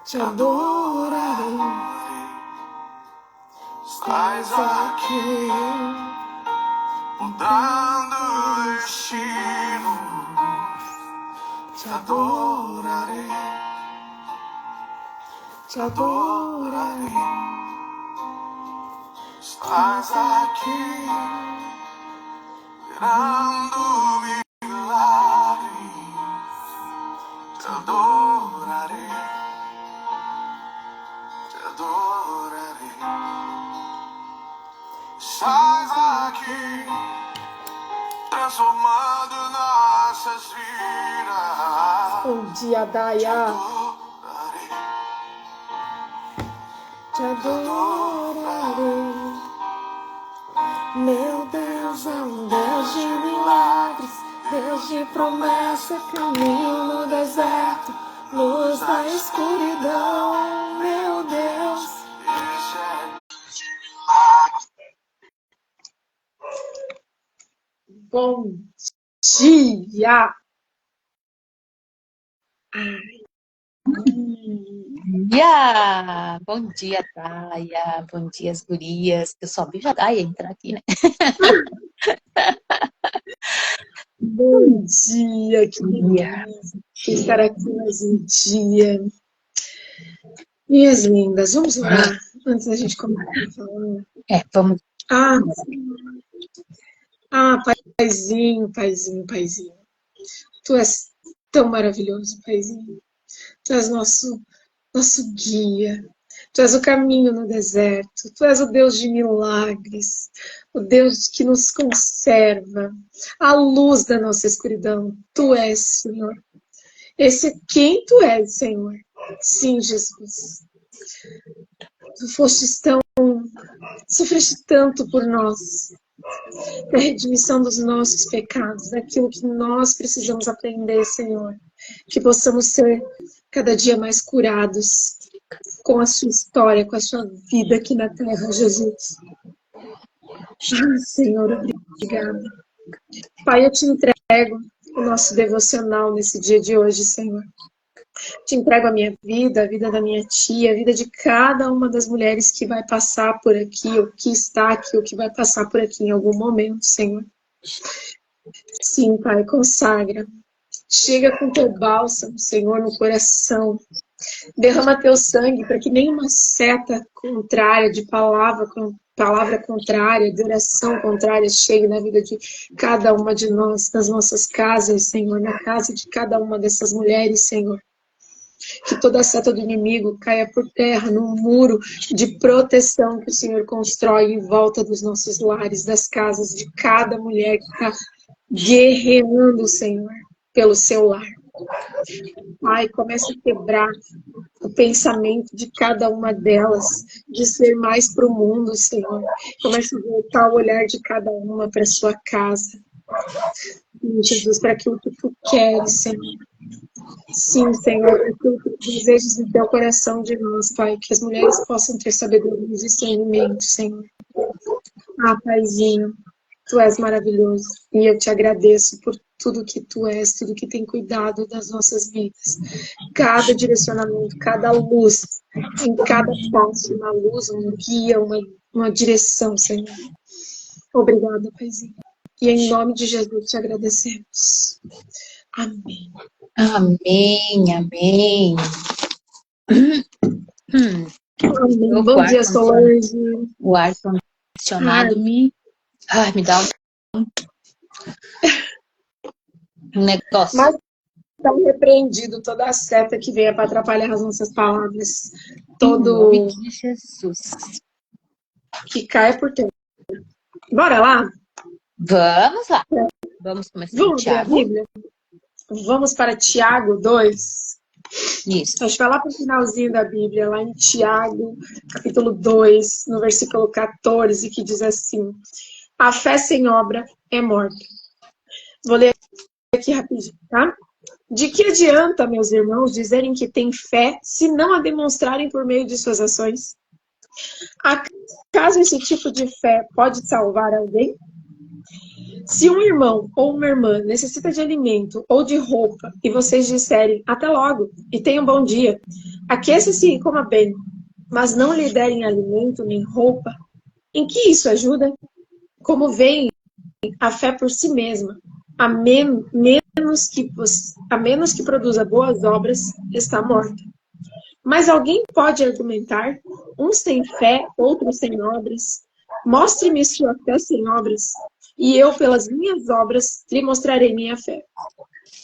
te adorarei. Estás aqui, mudando o destino. Te adorarei, te adorarei. Estás aqui, virando milagres. Te adorarei, te adorarei. Estás aqui, transformando nossas vidas. Bom dia, Daya. Te adorarei. Meu Deus é um Deus de milagres, Deus de promessa, caminho no deserto, luz da escuridão, meu Deus. Bom dia! Bom dia, Daya. Bom dia, as gurias. Eu só vi a Daya entrar aqui, né? Bom dia, que delícia estar aqui mais um dia. Minhas lindas, vamos orar antes da gente começar a falar. Vamos. Paizinho. Tu és tão maravilhoso, Paizinho. Tu és nosso guia. Tu és o caminho no deserto. Tu és o Deus de milagres. O Deus que nos conserva. A luz da nossa escuridão. Tu és, Senhor. Esse é quem Tu és, Senhor. Sim, Jesus. Tu sofreste tanto por nós. Para a redimissão dos nossos pecados, daquilo que nós precisamos aprender, Senhor. Que possamos ser cada dia mais curados com a sua história, com a sua vida aqui na Terra, Jesus. Senhor, obrigada. Pai, eu te entrego o nosso devocional nesse dia de hoje, Senhor. Te entrego a minha vida, a vida da minha tia, a vida de cada uma das mulheres que vai passar por aqui, ou que está aqui, ou que vai passar por aqui em algum momento, Senhor. Sim, Pai, consagra. Chega com teu bálsamo, Senhor, no coração. Derrama teu sangue para que nenhuma seta contrária, de palavra contrária, de oração contrária, chegue na vida de cada uma de nós, nas nossas casas, Senhor, na casa de cada uma dessas mulheres, Senhor. Que toda a seta do inimigo caia por terra, num muro de proteção que o Senhor constrói em volta dos nossos lares, das casas de cada mulher que está guerreando, Senhor, pelo seu lar. Pai, começa a quebrar o pensamento de cada uma delas, de ser mais para o mundo, Senhor. Começa a voltar o olhar de cada uma para a sua casa. Jesus, para aquilo que Tu queres, Senhor. Sim, Senhor, para aquilo que Tu desejas no Teu coração de nós, Pai. Que as mulheres possam ter sabedoria e discernimento, Senhor. Paizinho, Tu és maravilhoso. E eu te agradeço por tudo que Tu és, tudo que tem cuidado das nossas vidas. Cada direcionamento, cada luz, em cada passo, uma luz, um guia, uma direção, Senhor. Obrigada, Paizinho. E em nome de Jesus te agradecemos. Amém. Amém, amém. Amém. Bom dia, Solange. O ar condicionado me dá um negócio. Mas está repreendido toda a seta que venha para atrapalhar as nossas palavras. Todo em nome de Jesus. Que caia por terra. Bora lá? Vamos lá. Vamos começar com Tiago. Ler a Bíblia? Vamos para Tiago 2. Isso. A gente vai lá para o finalzinho da Bíblia, lá em Tiago, capítulo 2, no versículo 14, que diz assim: a fé sem obra é morta. Vou ler aqui rapidinho, tá? De que adianta, meus irmãos, dizerem que têm fé se não a demonstrarem por meio de suas ações? Acaso esse tipo de fé pode salvar alguém? Se um irmão ou uma irmã necessita de alimento ou de roupa e vocês disserem até logo e tenha um bom dia, aqueça-se e coma bem, mas não lhe derem alimento nem roupa, em que isso ajuda? Como veem, a fé por si mesma, a menos que produza boas obras, está morta. Mas alguém pode argumentar, uns têm fé, outros têm obras. Mostre-me sua fé sem obras, e eu, pelas minhas obras, lhe mostrarei minha fé.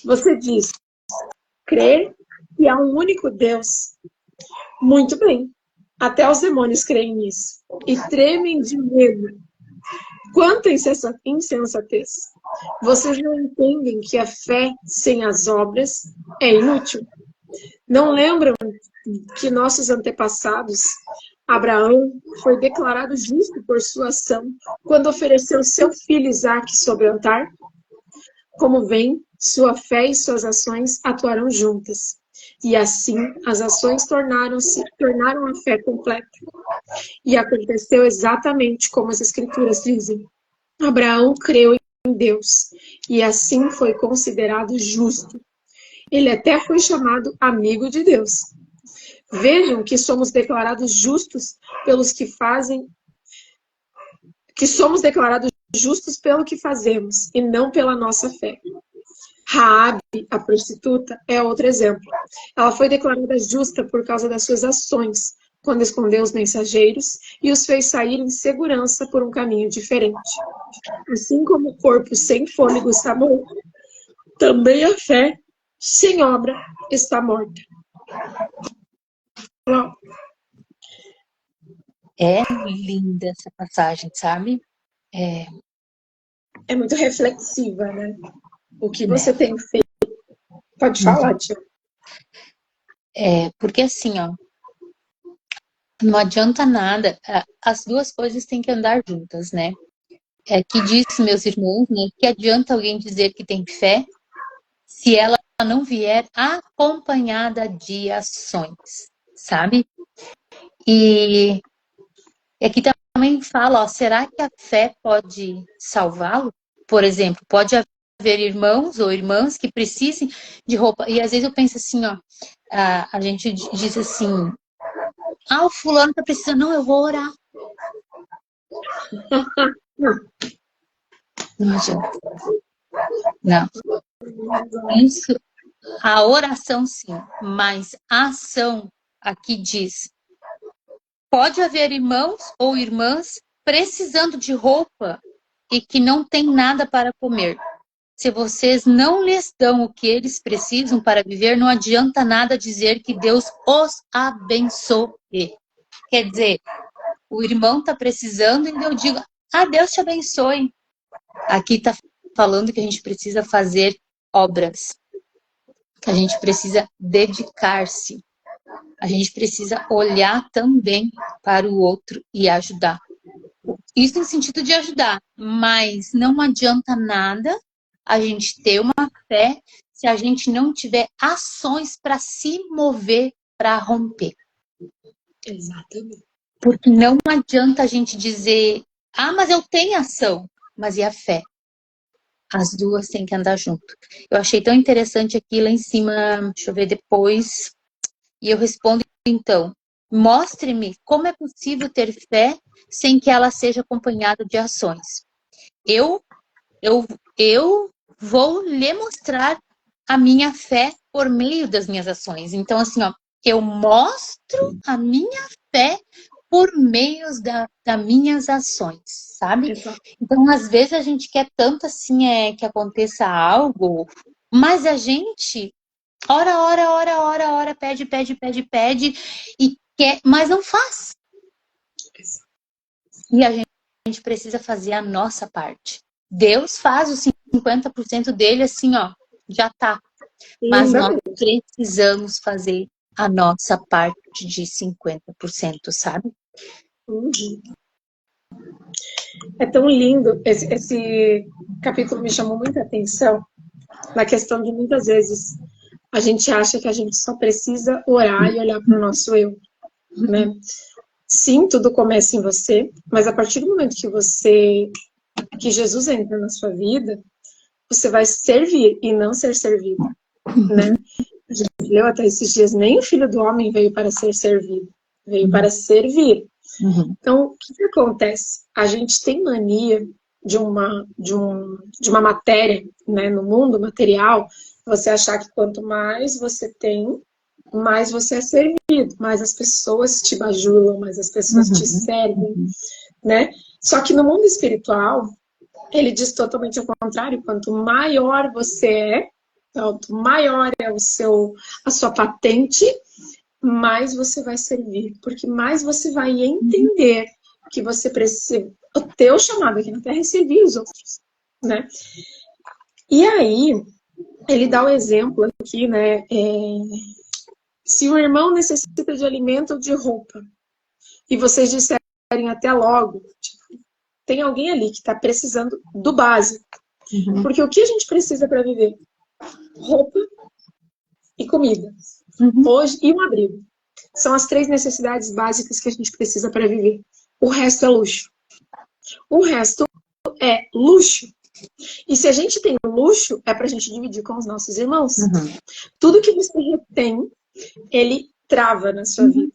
Você diz, crer que há um único Deus. Muito bem. Até os demônios creem nisso. E tremem de medo. Quanta insensatez! Vocês não entendem que a fé sem as obras é inútil? Não lembram que nossos antepassados, Abraão, foi declarado justo por sua ação quando ofereceu seu filho Isaque sobre o altar? Como vem, sua fé e suas ações atuaram juntas. E assim, as ações tornaram a fé completa. E aconteceu exatamente como as Escrituras dizem. Abraão creu em Deus, e assim foi considerado justo. Ele até foi chamado amigo de Deus. Vejam que somos declarados justos pelos que fazem, que somos declarados justos pelo que fazemos e não pela nossa fé. Raabe, a prostituta, é outro exemplo. Ela foi declarada justa por causa das suas ações, quando escondeu os mensageiros e os fez sair em segurança por um caminho diferente. Assim como o corpo sem fôlego está morto, também a fé sem obra está morta. Uau. É linda essa passagem, sabe? É muito reflexiva, né? O que você tem feito. Pode falar, tia. Porque assim, ó, não adianta nada, as duas coisas têm que andar juntas, né? Que diz, meus irmãos, né, que adianta alguém dizer que tem fé se ela não vier acompanhada de ações, sabe? E aqui também fala, ó, será que a fé pode salvá-lo? Por exemplo, pode haver irmãos ou irmãs que precisem de roupa. E às vezes eu penso assim, ó, a gente diz assim, o fulano tá precisando, não, eu vou orar. Não adianta. Não. Isso, a oração sim, mas a ação aqui diz, pode haver irmãos ou irmãs precisando de roupa e que não tem nada para comer. Se vocês não lhes dão o que eles precisam para viver, não adianta nada dizer que Deus os abençoe. Quer dizer, o irmão está precisando e eu digo, Deus te abençoe. Aqui está falando que a gente precisa fazer obras, que a gente precisa dedicar-se, a gente precisa olhar também para o outro e ajudar. Isso em sentido de ajudar, mas não adianta nada a gente ter uma fé se a gente não tiver ações para se mover, para romper. Exatamente. Porque não adianta a gente dizer, mas eu tenho ação, mas e a fé? As duas têm que andar junto. Eu achei tão interessante aqui lá em cima, deixa eu ver depois, e eu respondo então, mostre-me como é possível ter fé sem que ela seja acompanhada de ações. Eu vou lhe mostrar a minha fé por meio das minhas ações. Então, assim, ó, eu mostro a minha fé por meio das minhas ações, sabe? Exato. Então, às vezes a gente quer tanto assim que aconteça algo, mas a gente ora, pede, e quer, mas não faz. E a gente precisa fazer a nossa parte. Deus faz os 50% dele assim, ó, já tá. Mas nós precisamos fazer a nossa parte de 50%, sabe? Uhum. É tão lindo. Esse capítulo me chamou muita atenção na questão de muitas vezes a gente acha que a gente só precisa orar e olhar para o nosso eu, né? Sim, tudo começa em você, mas a partir do momento que você que Jesus entra na sua vida, você vai servir e não ser servido, né? A gente leu até esses dias, nem o Filho do Homem veio para ser servido, veio para servir. Então, o que acontece? A gente tem mania de uma matéria, né, no mundo material, você achar que quanto mais você tem, mais você é servido, mais as pessoas te bajulam, mais as pessoas te servem, né? Só que no mundo espiritual, ele diz totalmente ao contrário. Quanto maior você é, quanto maior é a sua patente, mais você vai servir, porque mais você vai entender que você precisa, o teu chamado aqui na Terra é servir os outros, né? E aí, ele dá o exemplo aqui, né? Se o irmão necessita de alimento ou de roupa, e vocês disserem até logo, tipo, tem alguém ali que está precisando do básico. Porque o que a gente precisa para viver? Roupa e comida. Hoje, e um abrigo. São as 3 necessidades básicas que a gente precisa para viver. O resto é luxo. O resto é luxo. E se a gente tem luxo, é para a gente dividir com os nossos irmãos. Tudo que você retém, ele trava na sua vida.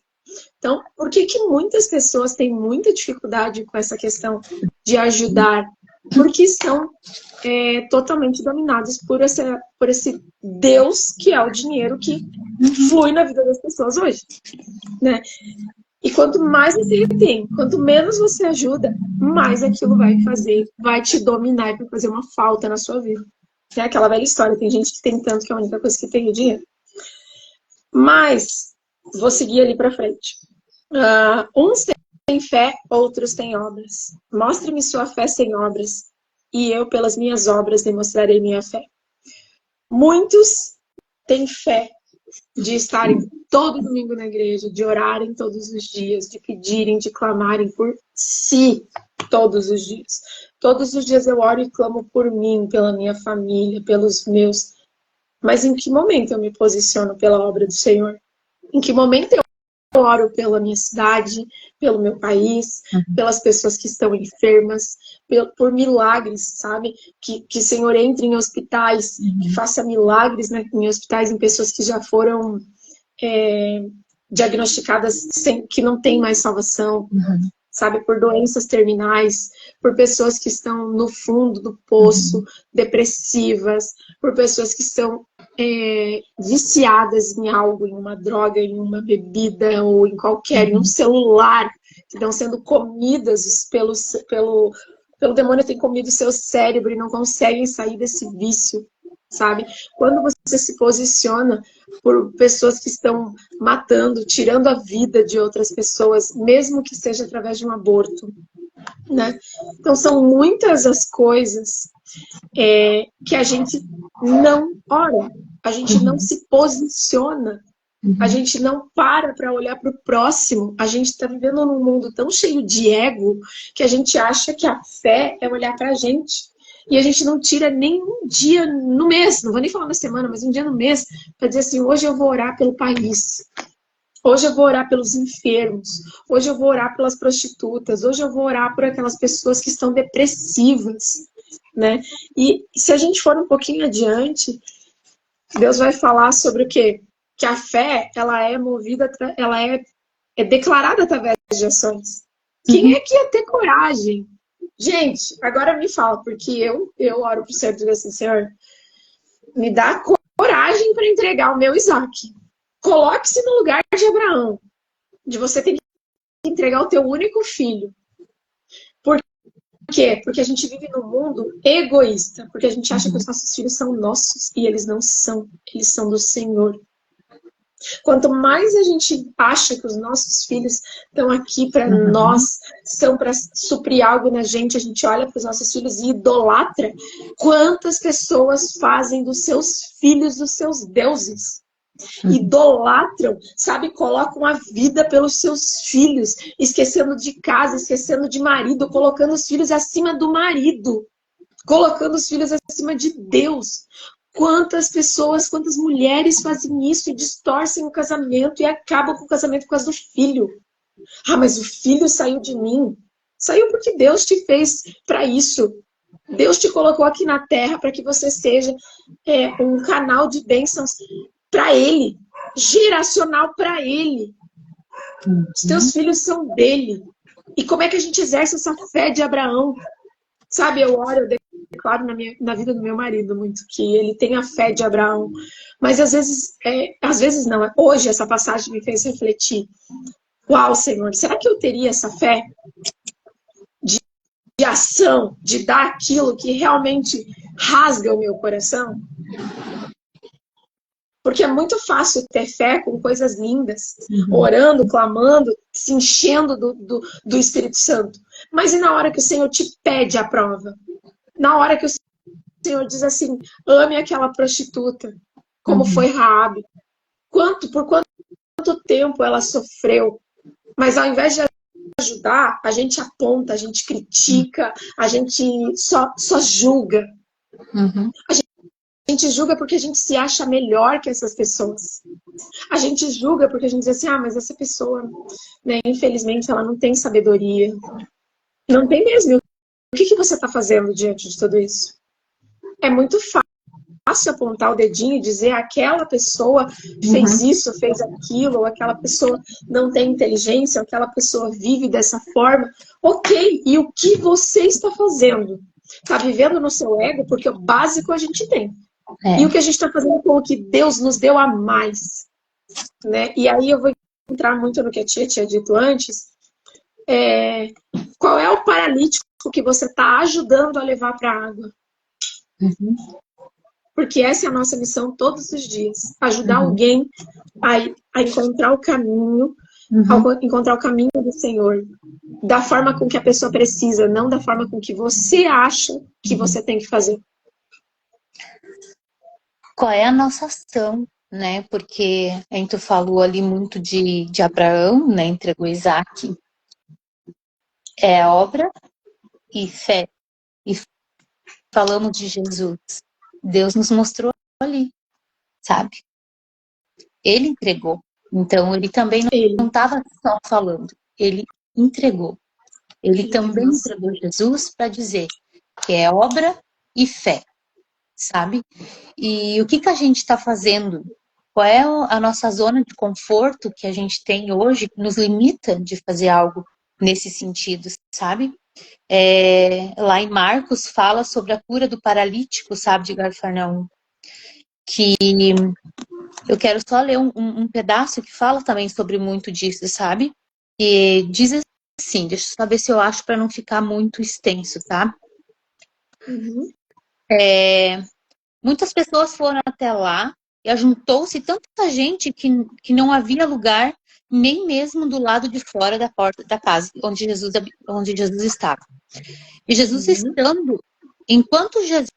Então, por que muitas pessoas têm muita dificuldade com essa questão de ajudar? Porque são totalmente dominados por esse Deus que é o dinheiro que flui na vida das pessoas hoje, né? E quanto mais você retém, quanto menos você ajuda, mais aquilo vai te dominar e vai fazer uma falta na sua vida. É aquela velha história, tem gente que tem tanto que a única coisa que tem é dinheiro. Mas, vou seguir ali para frente. Uns têm fé, outros têm obras. Mostre-me sua fé sem obras, e eu, pelas minhas obras, demonstrarei minha fé. Muitos têm fé de estarem todo domingo na igreja, de orarem todos os dias, de pedirem, de clamarem por si todos os dias. Todos os dias eu oro e clamo por mim, pela minha família, pelos meus. Mas em que momento eu me posiciono pela obra do Senhor? Em que momento eu oro pela minha cidade, pelo meu país, pelas pessoas que estão enfermas, por milagres, sabe? Que o Senhor entre em hospitais, que faça milagres, né, em hospitais, em pessoas que já foram diagnosticadas que não tem mais salvação, sabe? Por doenças terminais, por pessoas que estão no fundo do poço, depressivas, por pessoas que estão viciadas em algo, em uma droga, em uma bebida, ou em em um celular, que estão sendo comidas pelo demônio, tem comido o seu cérebro e não conseguem sair desse vício, sabe? Quando você se posiciona por pessoas que estão matando, tirando a vida de outras pessoas, mesmo que seja através de um aborto, né? Então são muitas as coisas que a gente não ora, a gente não se posiciona, a gente não para olhar para o próximo. A gente está vivendo num mundo tão cheio de ego que a gente acha que a fé é olhar para a gente. E a gente não tira nem um dia no mês, não vou nem falar na semana, mas um dia no mês, para dizer assim, hoje eu vou orar pelo país. Hoje eu vou orar pelos enfermos, hoje eu vou orar pelas prostitutas, hoje eu vou orar por aquelas pessoas que estão depressivas, né? E se a gente for um pouquinho adiante, Deus vai falar sobre o quê? Que a fé, ela é movida, ela é declarada através de ações. Quem é que ia ter coragem? Gente, agora me fala, porque eu oro pro Senhor e digo assim, Senhor, me dá coragem para entregar o meu Isaac. Coloque-se no lugar de Abraão, de você ter que entregar o teu único filho. Por quê? Porque a gente vive num mundo egoísta, porque a gente acha que os nossos filhos são nossos, e eles não são, eles são do Senhor. Quanto mais a gente acha que os nossos filhos estão aqui para nós, são para suprir algo na gente, a gente olha para os nossos filhos e idolatra. Quantas pessoas fazem dos seus filhos os seus deuses? Idolatram, sabe? Colocam a vida pelos seus filhos, esquecendo de casa, esquecendo de marido, colocando os filhos acima do marido, colocando os filhos acima de Deus. Quantas pessoas, quantas mulheres fazem isso e distorcem o casamento e acabam com o casamento por causa do filho. Ah, mas o filho saiu de mim. Saiu porque Deus te fez para isso. Deus te colocou aqui na terra para que você seja um canal de bênçãos para Ele, geracional para Ele. Os teus filhos são dele. E como é que a gente exerce essa fé de Abraão? Sabe, eu oro, eu declaro na vida do meu marido muito que ele tem a fé de Abraão. Mas às vezes não. Hoje essa passagem me fez refletir. Uau, Senhor, será que eu teria essa fé de ação, de dar aquilo que realmente rasga o meu coração? Porque é muito fácil ter fé com coisas lindas, orando, clamando, se enchendo do Espírito Santo. Mas e na hora que o Senhor te pede a prova? Na hora que o Senhor diz assim, ame aquela prostituta, como foi Raabe. Por quanto tempo ela sofreu? Mas ao invés de ajudar, a gente aponta, a gente critica, a gente só julga. A gente julga porque a gente se acha melhor que essas pessoas. A gente julga porque a gente diz assim, mas essa pessoa, né, infelizmente, ela não tem sabedoria. Não tem mesmo. O que você está fazendo diante de tudo isso? É muito fácil apontar o dedinho e dizer aquela pessoa fez isso, fez aquilo, ou aquela pessoa não tem inteligência, ou aquela pessoa vive dessa forma. Ok, e o que você está fazendo? Está vivendo no seu ego? Porque o básico a gente tem. E o que a gente está fazendo com o que Deus nos deu a mais, né? E aí eu vou entrar muito no que a tia tinha dito antes. Qual é o paralítico que você está ajudando a levar para a água? Porque essa é a nossa missão todos os dias. Ajudar alguém a encontrar o caminho, a encontrar o caminho do Senhor. Da forma com que a pessoa precisa, não da forma com que você acha que você tem que fazer. Qual é a nossa ação, né? Porque a gente falou ali muito de Abraão, né? Entregou Isaac. É obra e fé. E falamos de Jesus. Deus nos mostrou ali, sabe? Ele entregou. Então, ele também não estava só falando. Ele entregou. Ele também entregou Jesus para dizer que é obra e fé, sabe? E o que a gente está fazendo? Qual é a nossa zona de conforto que a gente tem hoje que nos limita de fazer algo nesse sentido, sabe? Lá em Marcos fala sobre a cura do paralítico, sabe, de Cafarnaum. Que eu quero só ler um pedaço que fala também sobre muito disso, sabe? E diz assim, deixa eu só ver se eu acho para não ficar muito extenso, tá? Muitas pessoas foram até lá e ajuntou-se tanta gente que não havia lugar nem mesmo do lado de fora da porta da casa onde Jesus estava. E Jesus estando, enquanto Jesus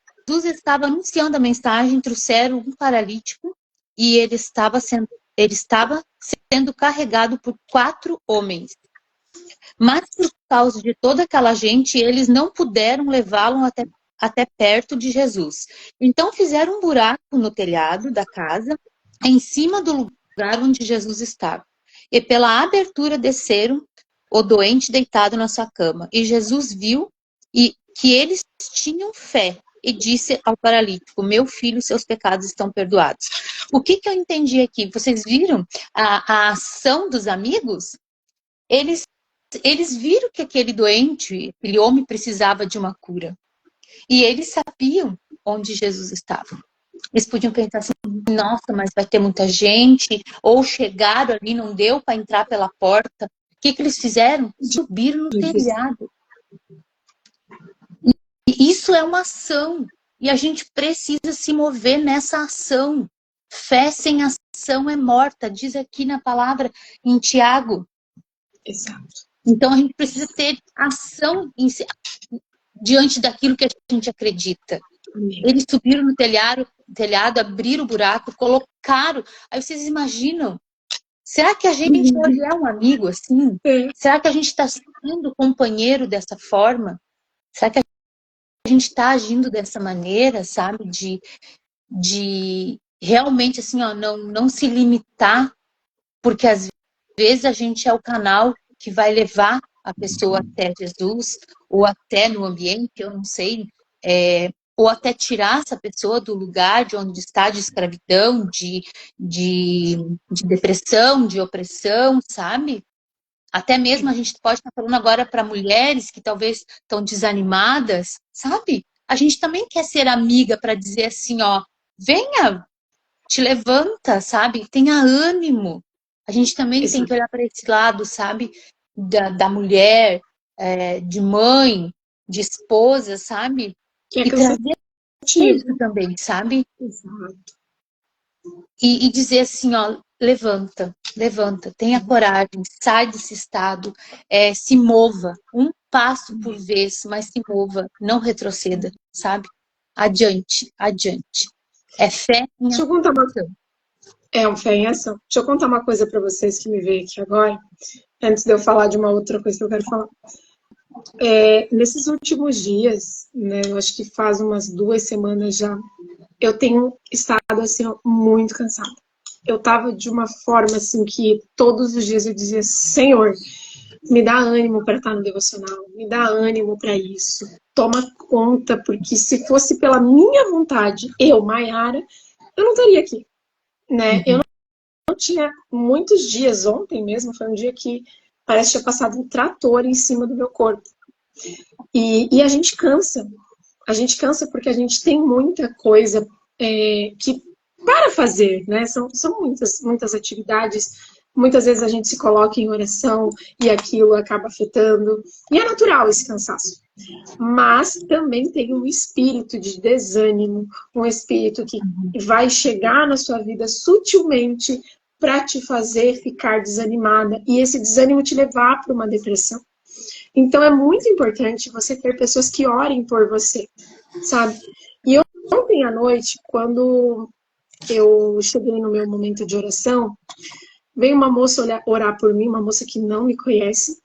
estava anunciando a mensagem, trouxeram um paralítico e ele estava sendo carregado por 4 homens. Mas por causa de toda aquela gente, eles não puderam levá-lo até perto de Jesus. Então fizeram um buraco no telhado da casa, em cima do lugar onde Jesus estava. E pela abertura desceram o doente deitado na sua cama. E Jesus viu que eles tinham fé e disse ao paralítico: meu filho, seus pecados estão perdoados. O que eu entendi aqui? Vocês viram a ação dos amigos? Eles viram que aquele doente, aquele homem precisava de uma cura. E eles sabiam onde Jesus estava. Eles podiam pensar assim, nossa, mas vai ter muita gente, ou chegaram ali, não deu para entrar pela porta. O que eles fizeram? Subiram no telhado. E isso é uma ação. E a gente precisa se mover nessa ação. Fé sem ação é morta, diz aqui na palavra em Tiago. Exato. Então a gente precisa ter ação diante daquilo que a gente acredita. Eles subiram no telhado, abriram o buraco, colocaram. Aí vocês imaginam, será que a gente hoje é um amigo assim? Será que a gente está sendo companheiro dessa forma? Será que a gente está agindo dessa maneira, sabe? De realmente assim, ó, não se limitar, porque às vezes a gente é o canal que vai levar a pessoa até Jesus, ou até no ambiente, eu não sei, ou até tirar essa pessoa do lugar de onde está, de escravidão, de depressão, de opressão, sabe? Até mesmo a gente pode estar falando agora para mulheres que talvez estão desanimadas, sabe? A gente também quer ser amiga para dizer assim, ó, venha, te levanta, sabe? Tenha ânimo. A gente também tem que olhar para esse lado, sabe? Da mulher, de mãe, de esposa, sabe? Que é E trazer cansativo. isso também, sabe? Exato. E dizer assim, ó, levanta, tenha coragem, sai desse estado, se mova, um passo por vez, mas se mova, não retroceda, sabe? Adiante, adiante. É fé em Deixa eu contar uma... ação. É um fé em ação. Deixa eu contar uma coisa para vocês que me veio aqui agora, antes de eu falar de uma outra coisa que eu quero falar. Nesses últimos dias, né, eu acho que faz umas 2 semanas já, eu tenho estado assim, ó, muito cansada. Eu tava de uma forma assim que todos os dias eu dizia, Senhor, me dá ânimo para estar no devocional, me dá ânimo para isso, toma conta, porque se fosse pela minha vontade, eu, Maiara, eu não estaria aqui, né? Eu não tinha muitos dias, ontem mesmo, foi um dia que parece que tinha passado um trator em cima do meu corpo. E a gente cansa porque a gente tem muita coisa que para fazer, né? São muitas atividades. Muitas vezes a gente se coloca em oração e aquilo acaba afetando. E é natural esse cansaço. Mas também tem um espírito de desânimo, um espírito que vai chegar na sua vida sutilmente para te fazer ficar desanimada. E esse desânimo te levar para uma depressão. Então é muito importante você ter pessoas que orem por você, sabe? E ontem à noite, quando eu cheguei no meu momento de oração, veio uma moça orar por mim, uma moça que não me conhece,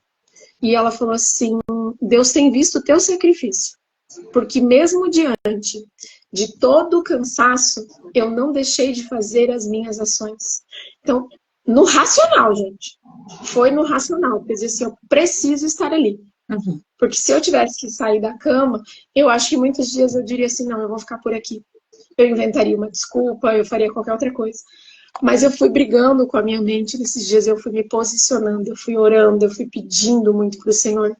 e ela falou assim, Deus tem visto o teu sacrifício, porque mesmo diante de todo o cansaço, eu não deixei de fazer as minhas ações. Então, no racional, gente, foi no racional, porque eu disse assim, eu preciso estar ali. Porque se eu tivesse que sair da cama, eu acho que muitos dias eu diria assim, não, eu vou ficar por aqui. Eu inventaria uma desculpa, eu faria qualquer outra coisa. Mas eu fui brigando com a minha mente nesses dias, eu fui me posicionando, eu fui orando, eu fui pedindo muito para o Senhor.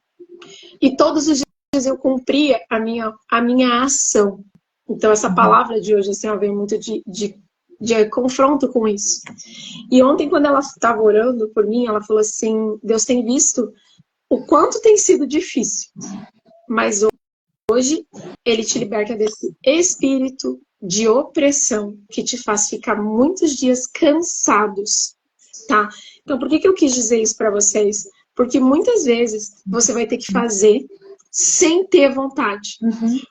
E todos os dias eu cumpria a minha ação. Então essa palavra de hoje assim, veio muito de confronto com isso. E ontem, quando ela estava orando por mim, ela falou assim, Deus tem visto o quanto tem sido difícil, mas hoje ele te liberta desse espírito de opressão que te faz ficar muitos dias cansados, tá? Então, por que eu quis dizer isso para vocês? Porque muitas vezes você vai ter que fazer sem ter vontade.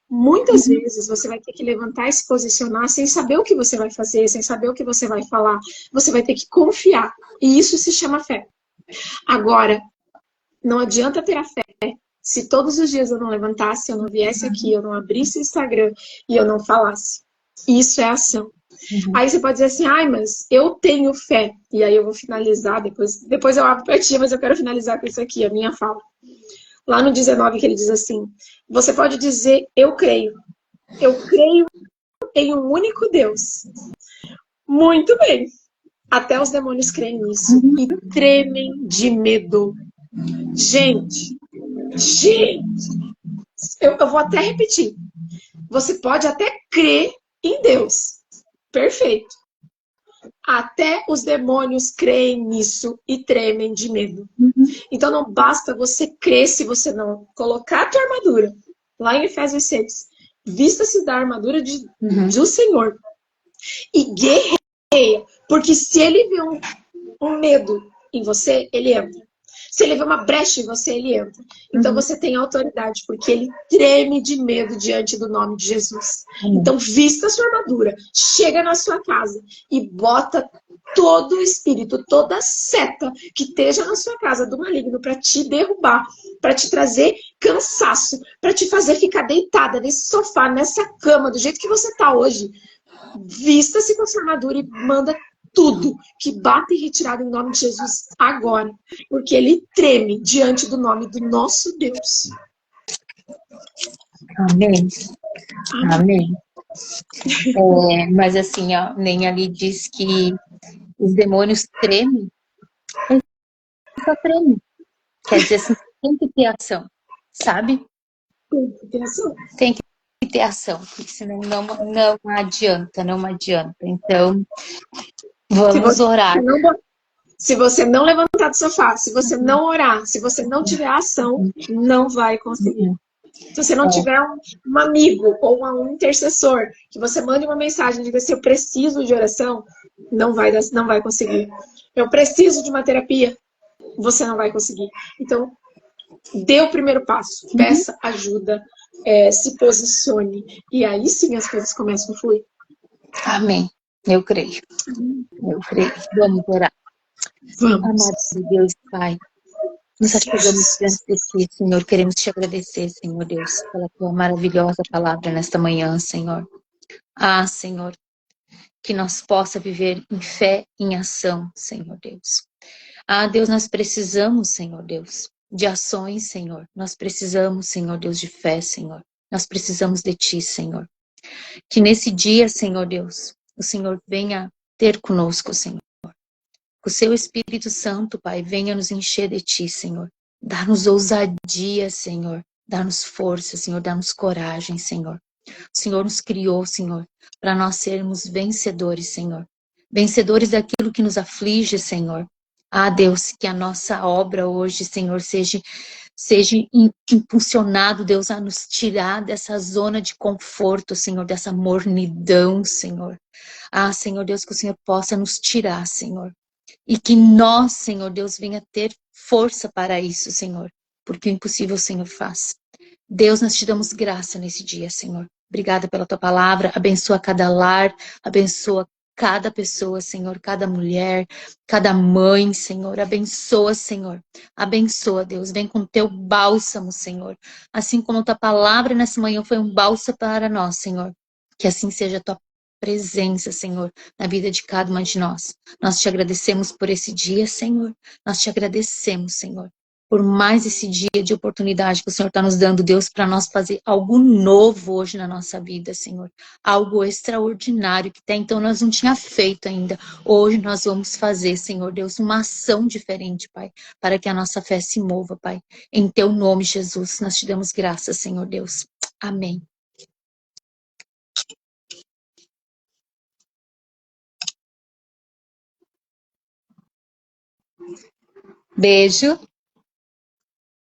Muitas vezes você vai ter que levantar e se posicionar sem saber o que você vai fazer, sem saber o que você vai falar. Você vai ter que confiar. E isso se chama fé. Agora, não adianta ter a fé se todos os dias eu não levantasse, eu não viesse aqui, eu não abrisse o Instagram e eu não falasse. Isso é ação. Aí você pode dizer assim, mas eu tenho fé. E aí eu vou finalizar, depois eu abro para ti, mas eu quero finalizar com isso aqui, a minha fala. Lá no 19 que ele diz assim, você pode dizer, eu creio em um único Deus. Muito bem. Até os demônios creem nisso e tremem de medo. Gente, eu vou até repetir. Você pode até crer em Deus. Perfeito. Até os demônios creem nisso e tremem de medo. Então não basta você crer se você não colocar a tua armadura. Lá em Efésios 6. Vista-se da armadura do Senhor. E guerreia. Porque se ele vê um medo em você, ele entra. Se ele vê uma brecha em você, ele entra. Então você tem autoridade, porque ele treme de medo diante do nome de Jesus. Então vista a sua armadura, chega na sua casa e bota todo o espírito, toda a seta que esteja na sua casa do maligno para te derrubar, para te trazer cansaço, para te fazer ficar deitada nesse sofá, nessa cama, do jeito que você está hoje. Vista-se com a sua armadura e manda tudo que bata em retirada em nome de Jesus agora. Porque ele treme diante do nome do nosso Deus. Amém. Amém. Mas assim, ó, nem ali diz que os demônios tremem, eles só tremem. Quer dizer assim, tem que ter ação, sabe? Tem que ter ação, porque senão não adianta, não adianta. Então, vamos orar. Se você não levantar do sofá, se você não orar, se você não tiver ação, não vai conseguir. Se você não tiver um amigo ou um intercessor, que você mande uma mensagem e diga assim, eu preciso de oração, não vai conseguir. Eu preciso de uma terapia, você não vai conseguir. Então, dê o primeiro passo, peça ajuda, se posicione, e aí sim as coisas começam a fluir. Amém. Eu creio. Eu creio. Vamos orar. Vamos. Amado de Deus, Pai, nos achegamos diante de Ti, Senhor. Queremos Te agradecer, Senhor Deus, pela Tua maravilhosa palavra nesta manhã, Senhor. Ah, Senhor, que nós possa viver em fé, em ação, Senhor Deus. Ah, Deus, nós precisamos, Senhor Deus, de ações, Senhor. Nós precisamos, Senhor Deus, de fé, Senhor. Nós precisamos de Ti, Senhor. Que nesse dia, Senhor Deus, o Senhor venha ter conosco, Senhor. Que o Seu Espírito Santo, Pai, venha nos encher de Ti, Senhor. Dá-nos ousadia, Senhor. Dá-nos força, Senhor. Dá-nos coragem, Senhor. O Senhor nos criou, Senhor, para nós sermos vencedores, Senhor. Vencedores daquilo que nos aflige, Senhor. Ah, Deus, que a nossa obra hoje, Senhor, seja impulsionado, Deus, a nos tirar dessa zona de conforto, Senhor, dessa mornidão, Senhor. Ah, Senhor Deus, que o Senhor possa nos tirar, Senhor. E que nós, Senhor Deus, venha ter força para isso, Senhor. Porque o impossível o Senhor faz. Deus, nós te damos graça nesse dia, Senhor. Obrigada pela tua palavra. Abençoa cada lar, abençoa cada pessoa, Senhor, cada mulher, cada mãe, Senhor. Abençoa, Senhor. Abençoa, Deus. Vem com teu bálsamo, Senhor. Assim como a tua palavra nessa manhã foi um bálsamo para nós, Senhor. Que assim seja a tua presença, Senhor, na vida de cada uma de nós. Nós te agradecemos por esse dia, Senhor. Nós te agradecemos, Senhor, por mais esse dia de oportunidade que o Senhor está nos dando, Deus, para nós fazer algo novo hoje na nossa vida, Senhor. Algo extraordinário que até então nós não tínhamos feito ainda. Hoje nós vamos fazer, Senhor Deus, uma ação diferente, Pai, para que a nossa fé se mova, Pai. Em teu nome, Jesus, nós te damos graças, Senhor Deus. Amém. Beijo.